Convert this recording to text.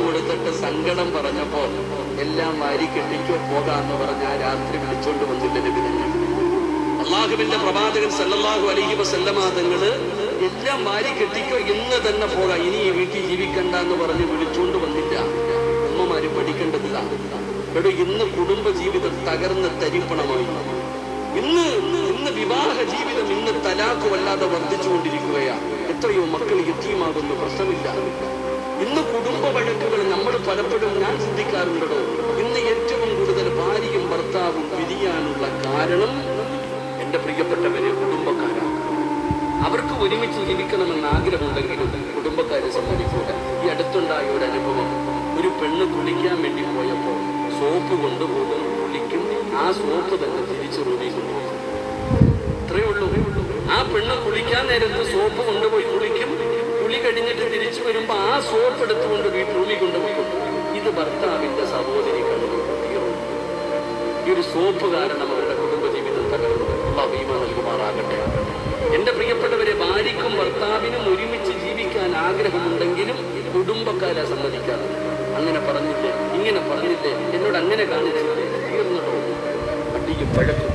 കൊടുത്തിട്ട് സങ്കടം പറഞ്ഞപ്പോ എല്ലാം വാരി കെട്ടിക്കോ പോകാന്ന് പറഞ്ഞ് ആ രാത്രി വിളിച്ചോണ്ട് വന്നില്ല നബി തന്നെ. അള്ളാഹുവിന്റെ പ്രവാചകൻ സല്ലല്ലാഹു അലൈഹി വസല്ലമ തങ്ങള് എല്ലാം വാരി കെട്ടിക്കോ ഇന്ന് തന്നെ പോകാം, ഇനി ഈ വീട്ടിൽ ജീവിക്കണ്ട എന്ന് പറഞ്ഞ് വിളിച്ചോണ്ട് വന്നില്ല. ഉമ്മമാര് പഠിക്കേണ്ടതില്ല. എടോ, ഇന്ന് കുടുംബ ജീവിതം തകർന്ന് തരിപ്പണമായി. ഇന്ന് വിവാഹ ജീവിതം ഇന്ന് തലാഖ് വല്ലാതെ വർദ്ധിച്ചുകൊണ്ടിരിക്കുകയാണ്. എത്രയോ മക്കൾ യതീമാകുന്നു, പ്രശ്നമില്ല. ഇന്ന് കുടുംബ വഴക്കുകൾ നമ്മൾ പലപ്പോഴും ഞാൻ ചിന്തിക്കാറുണ്ടോ, ഇന്ന് ഏറ്റവും കൂടുതൽ ഭാര്യയും ഭർത്താവും പിരിയാനുള്ള കാരണം എന്റെ പ്രിയപ്പെട്ടവരെ കുടുംബക്കാരാണ്. അവർക്ക് ഒരുമിച്ച് ജീവിക്കണമെന്ന് ആഗ്രഹമുണ്ടെങ്കിലും കുടുംബക്കാരെ സമ്മതിക്കൂല. ഈ അടുത്തുണ്ടായ ഒരു അനുഭവം, ഒരു പെണ്ണ് കുളിക്കാൻ വേണ്ടി പോയപ്പോൾ സോപ്പ് കൊണ്ടുപോകും, കുളിക്കും, ആ സോപ്പ് തന്നെ തിരിച്ചു റൂമിൽ കൊണ്ടുപോകും. ഇത്രയേ ഉള്ളൂ. ആ പെണ്ണ് കുളിക്കാൻ നേരത്ത് സോപ്പ് കൊണ്ടുപോയി കുളിക്കും, കുളി കഴിഞ്ഞിട്ട് തിരിച്ചു വരുമ്പോ ആ സോപ്പ് എടുത്തുകൊണ്ട് റൂമിൽ കൊണ്ടുപോകും. ഇത് ഭർത്താവിന്റെ സഹോദരി കണ്ടു. ഈ ഒരു സോപ്പ് കാരണം അവരുടെ കുടുംബജീവിതം തകർന്നു. അല്ലാഹു ഈമാൻ നൽകുമാറാകട്ടെ. എന്റെ പ്രിയപ്പെട്ടവരെ, ഭാര്യയ്ക്കും ഭർത്താവിനും ഒരുമിച്ച് ജീവിക്കാൻ ആഗ്രഹമുണ്ടെങ്കിലും കുടുംബക്കാരെ സമ്മതിക്കാതെ അങ്ങനെ പറഞ്ഞില്ലേ, ഇങ്ങനെ പറഞ്ഞില്ലേ, എന്നോട് അങ്ങനെ കാണിച്ചില്ലേ, തീർന്നോ? അടിയും പഴക്കും